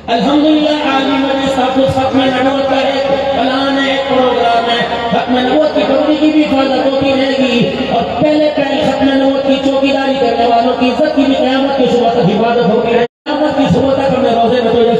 الحمدللہ عالم ختم نبوت کا ایک پلان ہے، ایک پروگرام ہے۔ ختم نبوت کی ڈیوٹی کی بھی حفاظت ہوتی رہے گی، اور پہلے ختم نبوت کی چوکیداری کرنے والوں کی عزت کی بھی قیامت کی صبح تک حفاظت ہوتی رہے گی۔ قیامت کی صبح تک ہمیں روزے میں تجھے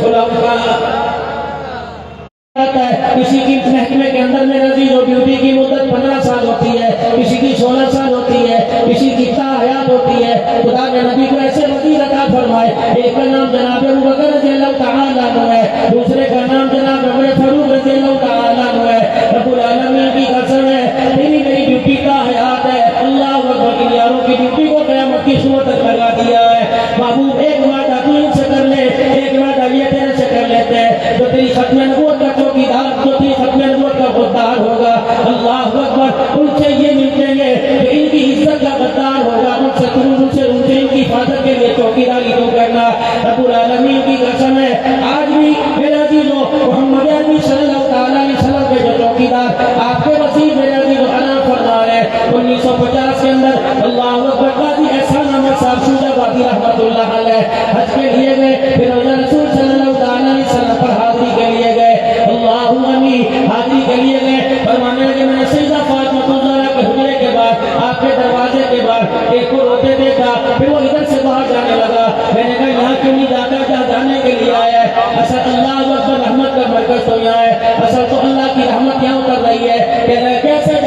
کسی کی محکمے کے اندر میں رضی جو ڈیوٹی کی مدت 15 سال ہوتی ہے، کسی کی 16 سال ہوتی ہے، کسی کی تا حیات ہوتی ہے۔ خدا نے نبی کو ایسے وزیر عطا فرمائے، ایک کا نام جناب ابوبکر رضی اللہ تعالیٰ عنہ ہے، دوسرے کا نام جناب عمر فاروق رضی اللہ تعالیٰ عنہ ہے۔ رب العالمین کی قسم ہے، تیری میری ڈیوٹی کا حیات ہے۔ اللہ اکبر کی یاروں کی ڈیوٹی کو قیامت کی صبح تک لگا دیا ہے۔ محبوب ایک وعدہ تو ان سے کر لے، ایک وعدہ یہ تیرے سے کر لیتے ہیں، جو تیری ختم نبوت کا چوکیدار، جو تیری ختم نبوت کا غدار ہوگا، اللہ اکبر، ان سے یہ ملیں گے کہ ان کی عزت کا غدار ہوگا، ان سے ان کی حفاظت کے لیے چوکیداری تو کرنا۔ رب العالمین کی قسم ہے، آج بھی میرے عزیزو محمد عربی صلی اللہ تعالیٰ علیہ وسلم کے جو چوکیدار آپ کے وسیع میرے عزیزو اعلان فرما رہے ہیں، 1950 کے اندر اللہ اکبر قاضی احسان احمد صاحب شوجہ بادی رحمت اللہ علیہ حج کے لیے گئے، پھر رسول صلی اللہ تعالیٰ علیہ وسلم پر حاضری کے لیے گئے۔ اللہم امین، حاضری کے لیے گئے، فرمانے لگے میں نے سیدہ فاطمہ الزہرا کے حجرے کے بعد آپ کے دروازے کے بعد ایک کو روتے دیکھا، پھر وہ ادھر سے باہر جانے لگا۔ میں نے کہا یہاں کیوں نہیں جاتا، جہاں جانے کے لیے آیا ہے؟ اصل اللہ اکبر رحمت کا مرکز تو یہاں ہے، اصل تو اللہ کی رحمت یہاں اتر رہی ہے۔ کہ کیسے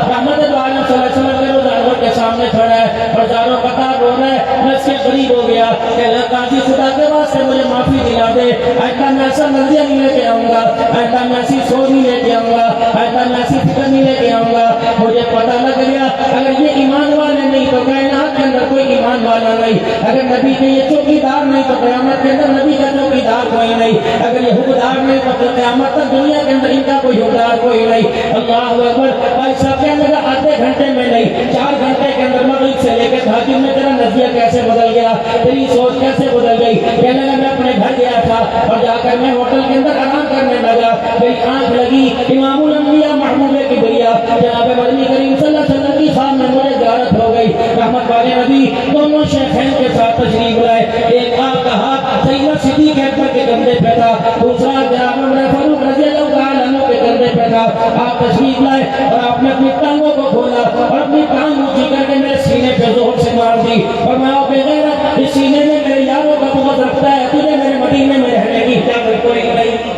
رحمت عالم صلی اللہ علیہ وسلم کے روزانوں کے سامنے کھڑا ہے اور زاروں قطار رو رہا ہے، میں اس کے قریب ہو گیا کہ اللہ قاضی خدا کے واسطے مجھے معافی دلا دے، آئندہ میں ایسا نظریہ نہیں لے کے آؤں گا، آئندہ میں ایسی سوچ نہیں لے کے آؤں گا، آئندہ میں ایسی فکر نہیں لے کے آؤں گا۔ مجھے پتہ لگ گیا اگر یہ ایمان والے نہیں تو کائنات کے اندر کوئی ایمان والا نہیں، اگر نبی کے یہ چوکیدار نہیں تو قیامت کے اندر نبی کا چوکیدار کوئی نہیں، اگر یہ حکمدار نہیں تو قیامت تک دنیا کے اندر ان کا کوئی حکمدار کوئی نہیں۔ اللہ اکبر، بھائی صاحب کہنے لگا آدھے گھنٹے میں نہیں 4 گھنٹے کے اندر مغرب سے لے کے تہجد میں تیرا نظریہ کیسے بدل گیا، تیری سوچ کیسے بدل گئی؟ کہنے لگا میں اپنے گھر گیا تھا اور جا کر میں ہوٹل کے اندر آرام کرنے لگا، میری آنکھ لگی امام الانبیاء محبوب کبریا جناب مدنی کریم صلی اللہ علیہ وسلم کی خواب میں مجھے زیارت ہو گئی۔ رحمت والے نبی دونوں شیخین کے ساتھ تشریف لائے، ایک آپ کا ہاتھ سیدنا صدیق اکبر کے کندھے پہ تھا، دوسرا جناب عمر فاروق رضی اللہ تعالیٰ عنہ کے کندھے پہ تھا۔ آپ تشریف لائے اور آپ نے اپنی ٹانگوں کو کھولا اور اپنی ٹانگ اونچی کر کے میرے سینے پہ زور سے مار دی، اور میں آپ بغیر اس سینے میں میرے یاروں کا بغض رکھتا ہے، تجھے میرے مدینے میں رہنے کی اجازت کوئی نہیں۔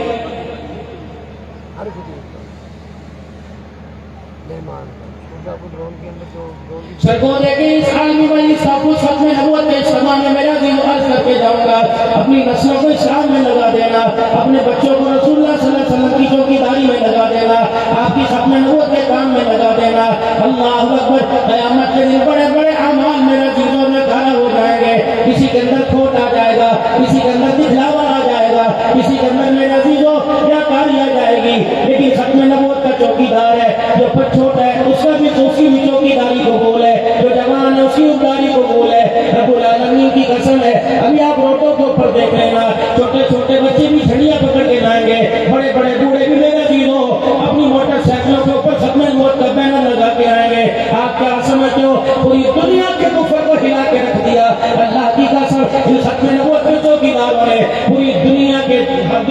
سرکوں دیکھیں اس عالمی والی صافوس ختم نبوت کے اجتماع میں میرا دل عرض کر کے جاؤں گا، اپنی نسلوں کو اسلام میں لگا دینا، اپنے بچوں کو رسول اللہ صلی اللہ علیہ وسلم کی چوکیداری میں لگا دینا، آپ کی ختم نبوت کے کام میں لگا دینا۔ اللہ اکبر، قیامت کے دن بڑے بڑے اعمال میرا دلوں میں کھڑا ہو جائیں گے، کسی کے اندر کھوٹ آ جائے گا، کسی کے اندر دکھلاوا آ جائے گا، کسی کے اندر میرا عزیزوں ریاکاری آ جائے گی، لیکن ختم نبوت کا چوکیدار ہے، جو پھر چھوٹا ہے اس کا بھی دوسری بھی چوکیداری قبول ہے، جو جوان ہے اس کی عمداری قبول ہے۔ رب العالمین کی قسم ہے، ابھی آپ روڈوں کے اوپر دیکھ لینا، چھوٹے چھوٹے بچے بھی چھڑیاں پکڑ کے لائیں گے، بڑے بڑے بوڑھے بھی میرا عزیزوں اپنی موٹر سائیکلوں کے اوپر ختم نبوت کا بینر لگا کے آئیں گے۔ آپ کیا سمجھتے ہو پوری دنیا کے کفر کو ہلا کے رکھ دیا؟ اللہ کی قسم، اس ختم نبوت کے چوکیداروں نے پوری دنیا کے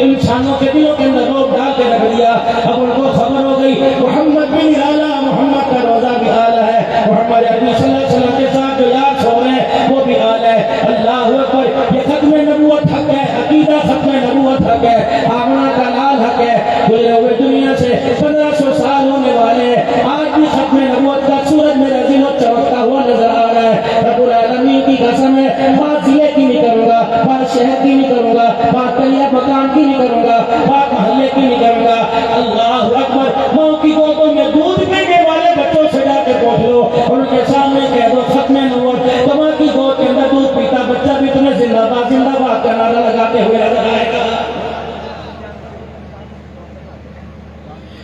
انسانوں کے دلوں کے اندر روک ڈال کے رکھ دیا۔ اب ان کو خبر ہو گئی محمد بھی اعلیٰ، محمد کا روزہ بھی اعلیٰ ہے، محمد عربی صلی اللہ علیہ وسلم کے ساتھ جو یار سو رہے ہیں وہ بھی اعلیٰ ہے۔ اللہ اکبر، یہ ختم نبوت حق ہے، عقیدہ ختم نبوت حق ہے، آمنا کا لال حق ہے۔ گزرے ہوئے دنیا سے 1500 سال ہونے والے ہیں، آج بھی ختم نبوت کا سورج میرے دل میں چمکتا ہوا نظر آ رہا ہے۔ رب العالمین کی قسم ہے، بات ضلع کی نہیں کروں گا، بات شہر کی نہیں کروں گا، بات کلیا مکان کی نہیں کروں گا، بات محلے کی نہیں کروں گا۔ اللہ اکبر، ماں کی گودوں میں دودھ پینے والے بچوں سے جا کے پوچھ لو، ان کے سامنے کہہ دو ختم نبوت، تمہاں کی گود کے اندر دودھ پیتا بچہ بھی تمہیں زندہ باد کا نعرہ لگاتے ہوئے نظر آئے گا۔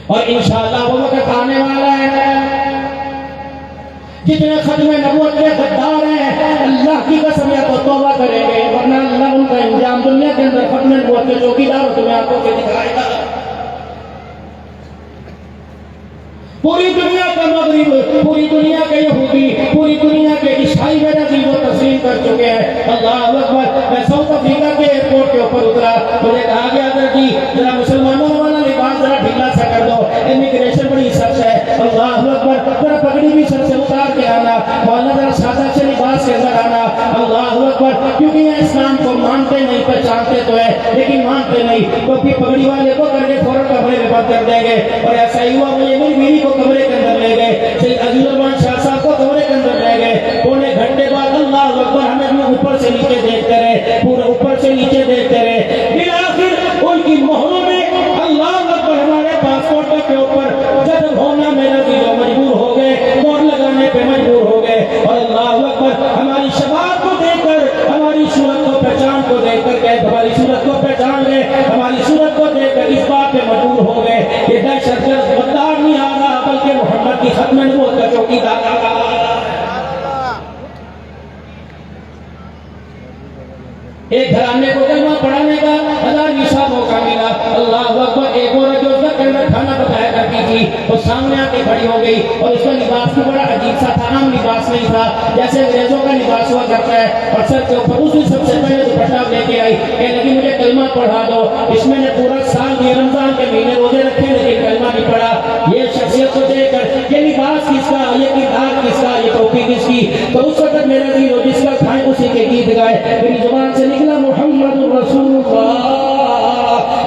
اور انشاءاللہ وہ وقت آنے والا ہے، جتنے ختم نبوت کے غدار ہیں اللہ کی قسم یا تو توبہ کریں گے، ورنہ اللہ ان کا انجام دنیا کے اندر ختم نبوت کے چوکیدار تمہیں آنکھوں سے دکھائے گا۔ پوری دنیا کا مغرب، پوری دنیا کے یہودی، پوری دنیا کے عیسائی میرا دل و تسلیم کر چکے ہیں۔ اللہ اکبر. میں ساؤتھ افریقہ کے ایئرپورٹ کے اوپر اترا, مجھے کہا گیا حضرت جی ذرا مسلمانوں والا لباس ذرا ڈھیلا سا کر دو, امیگریشن بڑی سخت ہے. اللہ اکبر, ذرا پگڑی بھی سر سے اتار کے آنا, مولانا ذرا سادہ سے لباس کے اندر آنا. اللہ اکبر, کیونکہ یہ اسلام کو مانتے نہیں, پہچانتے تو ہے لیکن مانتے نہیں, کیونکہ پگڑی والے کو کر کے فوراً کمرے میں بند کر دیں گے. اور ایسا ہی ہوا, مجھے میری بیوی کو کمرے کے اندر لے گئے, سید عزیز الرحمان شاہ صاحب کو کمرے کے اندر لے گئے. پونے گھنٹے بعد اللہ اکبر ہمیں بھی اوپر سے نیچے دیکھتے رہے, پورے اوپر سے نیچے دیکھتے رہے. بالآخر ان کی مہروں میں اللہ اکبر ہمارے پاسپورٹ کے اوپر جذب ہونا میرا دل مجبور ہو گئے, مہر لگانے پہ مجبور ہو گئے. اور اللہ اکبر ہماری شباب کو دیکھ کر, ہماری صورت کو پہچان کو دیکھ کر کہ ہماری صورت کو پہچان لے, ہماری صورت کو دیکھ کر اس بات پہ مجبور ہو گئے کہ دہشت گرد غدار نہیں آ رہا بلکہ محمد کی ختم نبوت کا چوکیدار آ رہا. ایک گھرانے کو کلمہ پڑھانے کا 1000 موقع ملا. اللہ اکبر, ایک عورت جو اس وقت کے اندر کھانا پکایا کرتی تھی وہ سامنے آ کے کھڑی ہو گئی, اور اس کا لباس بھی بڑا عجیب سا تھا, عام لباس نہیں تھا جیسے انگریزوں کا لباس ہوا کرتا ہے. اور سر کے اوپر اس نے سب سے پہلے دوپٹہ لے کے آئی, کہنے لگی مجھے کلمہ پڑھا دو. اس میں نے پورا سال بھی رمضان کے مہینے روزے رکھے لیکن کلمہ نہیں پڑھا. یہ شخصیت کو دیکھ کر یہ لباس کس کا, یہ کردار کس کا, یہ ٹوپی کس کی, تو اس وقت میرا دل جس کا کھائے اسی کے گیت گائے. میری زبان سے نکلا محمد رسول اللہ.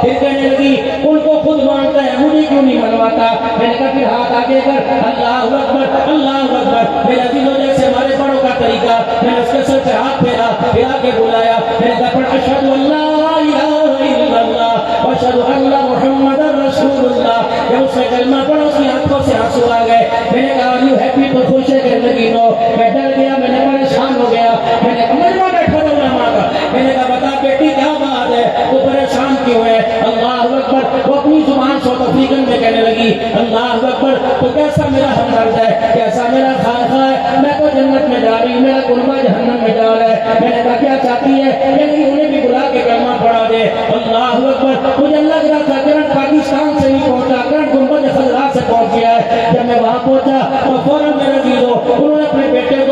پھر کہنے لگی ان کو خود مانتا ہے, مجھے کیوں نہیں منواتا. میں نے کہا پھر ہاتھ آگے کر, اللہ اکبر اللہ اکبر. میرا دل ہو جیسے ہمارے بڑوں کا طریقہ, میں نے اس کے سر سے ہاتھ پھیرا, پھر آ کے بلایا. میں نے کہا پڑھ اشہد ان لا الہ الا اللہ واشہد ان محمد رسول اللہ. جب اس نے کلمہ پڑھا اس کی آنکھوں سے آنسو آ گئے. میں نے کہا یو ہیپی تو خوش ہے, کہنے لگی نو. میں ڈر گیا, میں نے پریشان ہو گیا. میں نے کہا مجمع بیٹھا رہا علماء کا, میں نے کہا بتا بیٹی کیا بات ہے, تو پریشان کیوں ہے. اللہ اکبر, وہ اپنی زبان ساؤتھ افریقن میں کہنے لگی اللہ اکبر تو کیسا میرا ہمدرد ہے, کیسا میرا خواہ ہے, میں تو جنت میں جا رہی ہوں, میرا کنبہ جہنم میں جا رہا ہے. میں نے کہا کیا چاہتی ہے, یعنی انہیں بھی بلا کے کلمہ پڑھا دے. اللہ اکبر, مجھے لگ رہا تھا کرنٹ پاکستان سے نہیں پہنچا, کرنٹ گنبد خضرا سے پہنچ گیا ہے. جب میں وہاں پہنچا تو فوراً میرا دیدو انہوں نے اپنے بیٹے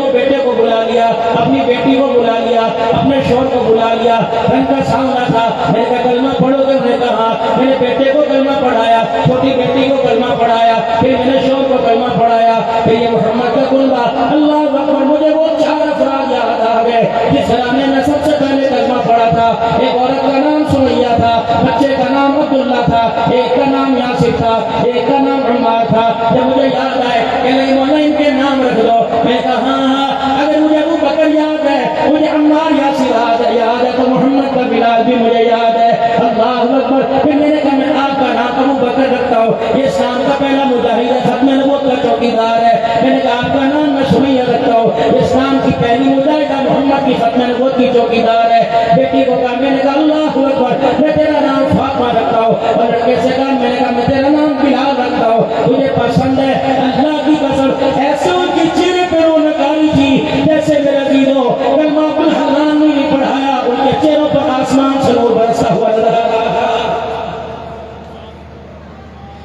کو بلا لیا, اپنی بیٹی کو بلا لیا, اپنے شوہر کو بلا لیا. رنگ کا سامنا تھا. میں نے کہا کلمہ پڑھو گے, انہوں نے کہا. میں نے بیٹے کو کلمہ پڑھایا, چھوٹی بیٹی کو کلمہ پڑھایا, پھر میں نے شوہر کو کلمہ پڑھایا. پھر یہ محمد کا کنبہ, اللہ اکبر, مجھے وہ 4 افراد یاد آ گئے جس گھرانے میں سب سے پہلے کلمہ پڑھا تھا. ایک عورت کا نام سمیہ تھا, بچے کا نام عبداللہ تھا, ایک کا نام یاسر تھا, ایک کا نام عمار تھا. جب مجھے یاد آئے کہ نہیں مولا ان کے نام رکھ دو, میں کہا ہاں اگر مجھے ابو بکر یاد ہے, مجھے عمار یاسر یاد ہے, تو محمد کا بلال بھی مجھے یاد ہے. اللہ اکبر. پھر میں نے کہا میں آپ کا نام ابو بکر رکھتا ہوں, یہ شام کا پہلا مجاہد ہے, ختم نبوت کا چوکیدار ہے. میں نے کہا آپ کا نام میں سمیہ رکھتا ہوں, یہ شام کی پہلی مجاہدہ محمد کی ختم نبوت کی چوکیدار ہے. بیٹی کو کہا, میں نے کہا اللہ اکبر, میں تیرا نام فاطمہ رکھتا ہوں. اور لڑکے سے کہا, میں نے کہا میں تیرا نام بلال رکھتا ہوں, تجھے پسند ہے. اللہ کی قسم ایسے ان کے چہرے پہ رونق آ رہی تھی جیسے میرا دیدو کلمہ الحلال نہیں پڑھایا, ان کے چہروں پر آسمان سے نور برسا ہوا نظر آ رہا تھا.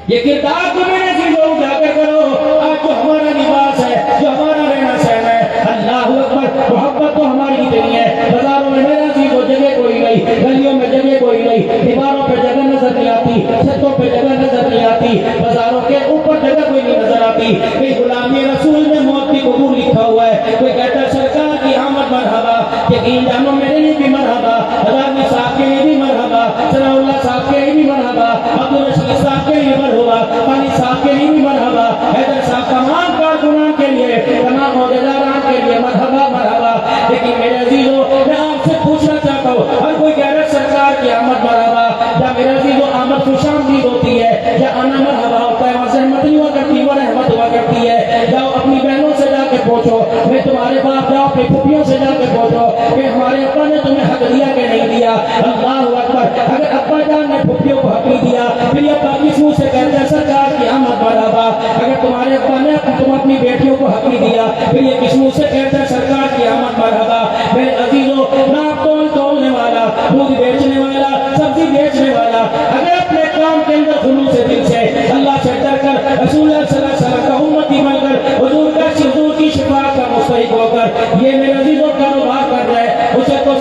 یہ کردار کو میرے دیدو اجاگر کرو. آج جو ہمارا لباس ہے, جو ہمارا رہنا سہنا ہے, اللہ اکبر, محبت تو ہماری اتنی ہے. بازاروں میں میرا دیدو جگہ کوئی نہیں, گلیوں میں جگہ کوئی نہیں, دیواروں پہ جگہ نظر نہیں آتی, چھتوں پہ جگہ نظر نہیں آتی, بازاروں کے اوپر جگہ کوئی نہیں نظر آتی. کہیں غلامی رسول میں موت کی قبول لکھا ہوا ہے, کوئی کہتا ہے سرکار کی آمد مرحبا, یقین جانو میرے لیے بھی مرحبا, ہزاروی صاحب کے لیے بھی مرحبا, ثناء اللہ صاحب کے لیے بھی مرحبا, عبدالرشید صاحب کے لیے مرحبا, خانی صاحب کے لیے بھی مرحبا, حیدر صاحب تمام کارکنان کے لیے, تمام عہدیداران کے لیے مرحبا مرحبا. لیکن میرے عزیزو میں آپ سے پوچھنا چاہتا ہوں, ہر کوئی کہہ رہا ہے سرکار کی آمد مرحبا, یا میرے عزیزو آمد خوش آمدید ہوتی ہے, یا آنا مرحبا ہوتا ہے, وہاں زحمت نہیں ہوا کرتی, وہ رحمت ہوا کرتی ہے. جاؤ اپنی بہنوں سے جا کے پوچھو, میں تمہارے باپ جاؤ اپنی پھوپھیوں سے جا کے پوچھو کہ ہمارے ابا نے تمہیں حق دیا کہ نہیں دیا. اللہ اکبر. اگر ابا جان نے پھوپھیوں کو حق نہیں دیا, پھر یہ ابا کس منہ سے کہتے ہیں سرکار کی آمد مرحبا. اگر تمہارے ابا نے تم اپنی بیٹیوں کو حق نہیں دیا, پھر یہ کس منہ سے کہتے ہیں سرکار کی آمد مرحبا. میرے عزیزو, ناپ تولنے والا, دودھ بیچنے والا, سبزی بیچنے والا, اگر اپنے کام کے اندر خلوص دل سے اللہ سے ڈر کر رسول اللہ صلی اللہ علیہ وسلم کا امتی بن کر حضور کی شفاعت کا مستحق ہو کر یہ میرے عزیزوں کاروبار کر رہا ہے, اسے تو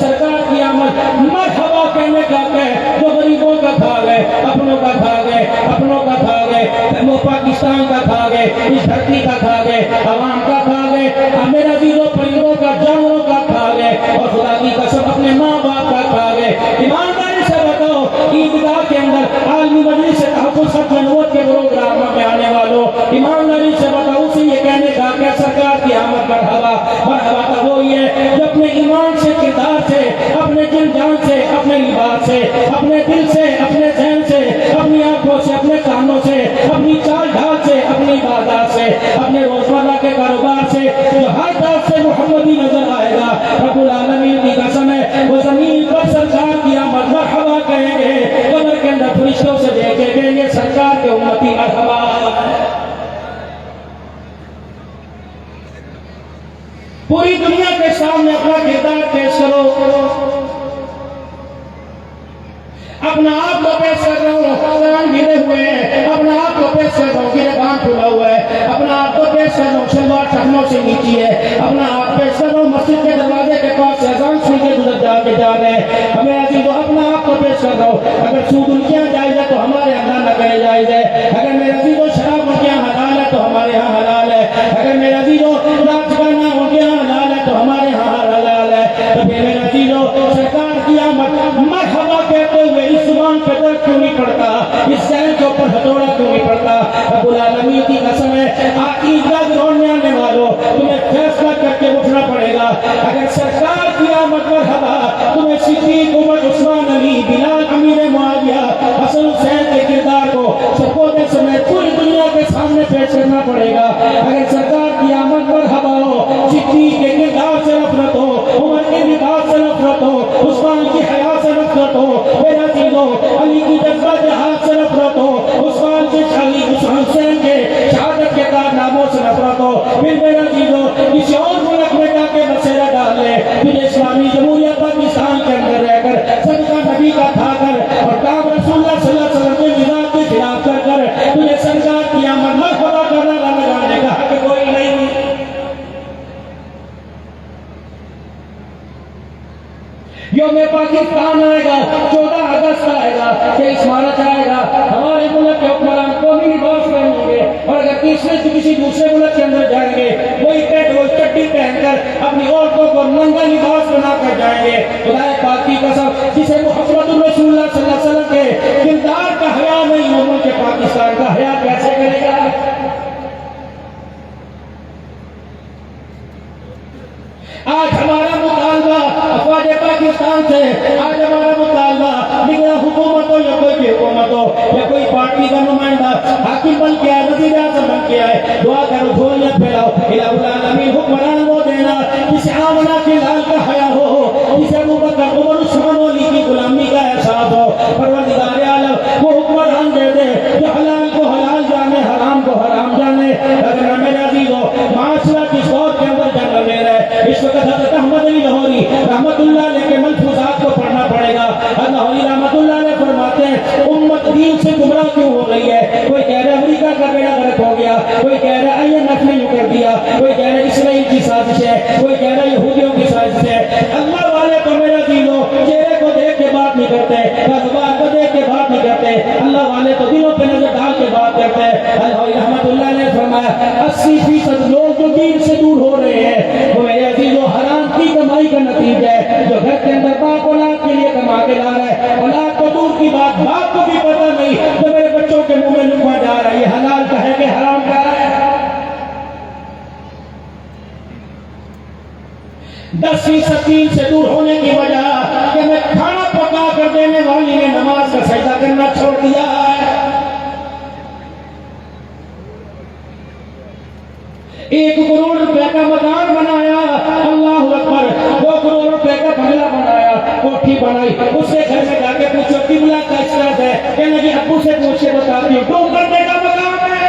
سے، اپنے جن جان سے، اپنے لباس سے، اپنے دل سے، اپنے ذہن سے، اپنی آنکھوں سے، اپنے کانوں سے، اپنی چال ڈھال سے، اپنی عبادات سے، اپنے روزمرہ کے کاروبار سے، جو ہر طرف سے محمدی نظر آئے گا، رب العالمین کی قسم ہے وہ زمین پر سرکار کی آمد مرحبا کہیں گے، قبر کے اندر فرشتوں سے دیکھیں گے یہ سرکار کے امتی مرحبا۔ پوری دنیا کے سامنے اپنا کردار پیش کرو، اپنا آپ کو پیش کر رہا ہوں، کان گرے ہوئے ہیں، اپنا آپ کو پیش کر رہا ہوں، گریبان کھلا ہوا ہے، اپنا آپ کو پیش کر رہا ہوں، شلوار ٹخنوں سے نیچی ہے، اپنا آپ پیش کر رہا ہوں، مسجد کے دروازے کے پاس سے اذان سن کے گزر جا رہے ہیں، ہمیں عزیزو اپنا آپ کو پیش کر رہا ہوں، اگر سود الکیاں جائز ہے تو ہمارے اندر نہ کرے جائز ہے، اگر میرے عزیزو شراب الکیاں حلال ہے تو ہمارے ہاں حلال ہے، اگر میرے عزیزو ناچ گانا الکیاں حلال ہے تو ہمارے ہاں حلال ہے، تو پھر میرے عزیزو سرکار کی آمد مرحبا کہتے ہوئے اس زبان پہ درد کیوں نہیں پڑتا، اس ذہن کے اوپر ہتھوڑا کیوں نہیں پڑتا؟ رب العالمین کی قسم ہے عقیدہ گرانے آنے والوں تمہیں فیصلہ کر کے اٹھنا پڑے گا، اگر سرکار کی آمد مرحبا تمہیں صدیق عمر عثمان علی بلال امیر معاویہ حسن حسین کے کردار کو سپوتے سمیت پوری دنیا کے سامنے پیش کرنا پڑے گا، اگر سرکار کی آمد مرحبا ہو، صدیق کے کردار سے نفرت ہو، عمر کے لباس سے نفرت ہو، عثمان کی حیا سے نفرت ہو، میرا چیزوں علی کی جذبہ جہاد سے نفرت ہو، عثمان کے علی حسین کے شہادت کے کارناموں سے نفرت ہو، پھر میرا چیزوں کسی اور ملک میں جا کے بسیرا ڈال لے، تجھے اسلامی جمہوریہ پاکستان کے اندر رہ کر صدقہ نبی کا کھا کر اور کام رسول اللہ صلی اللہ علیہ وسلم کے مزاج کے خلاف کر کر تجھے سرکار کی آمد مرحبا کرنا لگانے کا حق کوئی نہیں۔ یوم پاکستان آئے گا، 14 اگست آئے گا، 23 مارچ آئے گا، ہمارے ملک کے حکمران قومی لباس پہنیں گے، اور اگر تیسرے سے کسی دوسرے ملک کے اندر جائیں گے وہی پیٹ وہ چڈی پہن کر اپنی عورتوں کو ننگا لباس بنا کر جائیں گے، خدا پاک کی قسم جسے محمد الرسول اللہ صلی اللہ علیہ وسلم کے کردار کا حیا نہیں ہو، ملک پاکستان کا حیا کیسے کرے گا؟ آج ہمارا مطالبہ افواج پاکستان سے، آج ہمارا مطالبہ نگراں حکومت ہو یا کوئی بھی حکومت ہو یا کوئی پارٹی کا نمائندہ حاکم بن کے آئے، وزیر اعظم بن کے آئے، دعا کرو جھولیاں پھیلاؤ، الہ العالمین حکمران وہ دینا جسے آمنہ کے لال کا حیا ہو، جسے ابوبکر عمر عثمان علی کی غلامی کا احساس ہو، پروردگار عالم وہ حکمران دے دے جو حلال کو حلال جانے، حرام کو حرام جانے، اگر میرے عزیزو معاشرہ کس دور کے اندر جنگ لے رہے اس وقت حضرت احمد علی لاہوری رحمت اللہ علیہ کے ملفوظات کو پڑھنا پڑے گا، لاہوری رحمت اللہ علیہ فرماتے ہیں امت دین سے گمراہ کیوں ہو رہی ہے، کوئی کہہ رہا ہے امریکہ کا بیڑا غرق ہو گیا، کوئی کہہ رہا ہے IMF نے یوں کر دیا، کوئی کہہ رہا ہے اسرائیل کی سازش ہے، کوئی کہہ رہا ہے یہودیوں کی سازش ہے، اللہ والے تو میرا دینوں چہرے کو دیکھ کے بات نہیں کرتے، کاروبار کو دیکھ کے بات نہیں کرتے، اللہ والے تو دلوں پہ نظر ڈال کے بات کرتے ہیں، لاہوری رحمت اللہ علیہ فرمایا 80% لوگ جو دین سے دور ہو رہے ہیں وہ میرے عزیزو حرام کی کمائی کا نتیجہ ہے، جو گھر کے اندر باپ اولاد کے لیے کما کے لا رہا ہے، اولاد کو دور کی بات باپ کو بھی پتہ نہیں، جو میرے بچوں کے منہ میں لقمہ جا رہا ہے یہ حلال کا ہے کہ حرام کا ہے۔ 10% دین سے دور ہونے کی وجہ کہ میں کھانا پکا کر دینے والی نے نماز کا سجدہ کرنا چھوڑ دیا ہے، 1 کروڑ روپے کا مکان بنایا، اللہ اکبر، 2 کروڑ روپے کا بنگلہ بنایا، کوٹھی بنائی، اس کے گھر میں جا کے پوچھو قبلہ کا اسٹرٹ ہے، کہنے لگی ابو سے پوچھ کے بتاتی ہوں 2 کرنے کا مکان ہے،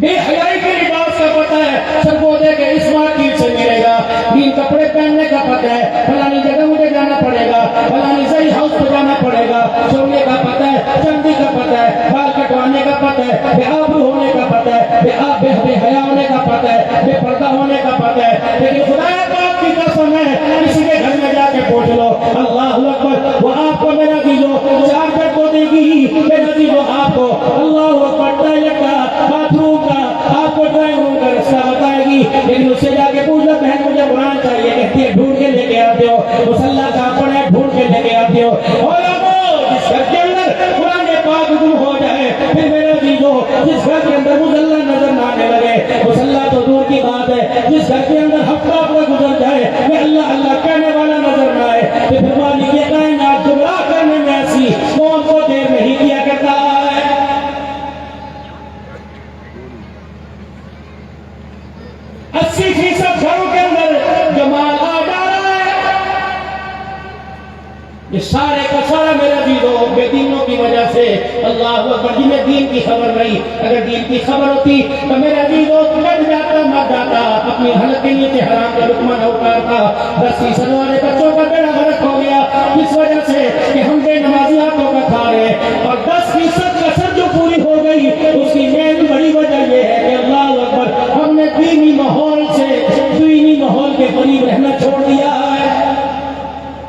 بے حیائی کے لباس کا پتہ ہے، سب کو دے کے اسمارٹ کیٹ سے ملے گا، دین کپڑے پہننے کا پتہ ہے، فلانی جگہ مجھے جانا پڑے گا، فلانی صحیح ہاؤس پہ جانا پڑے گا، سونے کا پتہ ہے، چاندی کا پتہ ہے، بال کٹوانے کا پتہ ہے، بے آبرو ہونے کا پتہ ہے، بے حیا ہونے کا پتہ ہے، بے پردہ ہونے کا پتہ ہے، لیکن خدا پاک کی قسم ہے کسی کے گھر میں جا کے پوچھ لو، اللہ اکبر، وہ آپ کو میرا دیجو 4 بیڈ کو دے گی، میرا دیجو آپ کو اللہ اکبر ٹوائلٹ کا، باتھ روم کا، آپ کو ڈرائنگ روم کا رستہ بتائے گی، لیکن اس سے جا کے پوچھ لو بہن مجھے قرآن چاہیے، کہتی ہے ڈھونڈ کے لے کے آتے ہو، مصلی کا پڑھے ڈھونڈ کے لے کے آتے ہو، اور جس گھر کے اندر قرآن پاک گم ہو جائے، پھر میرا دیجو جس گھر کے اندر مصلی نظر نہ آنے لگے، مصلی تو دور کی بات ہے، جس گھر کے اندر ہفتہ اکبر جنہیں دین کی خبر نہیں. اگر دین کی خبر ہوتی تو میرے عزیزوں کٹ جاتا مر جاتا, اپنی حلق کے نیچے حرام کا لقمہ نہ اتارتا. 10 والے بچوں کا بیڑا غرق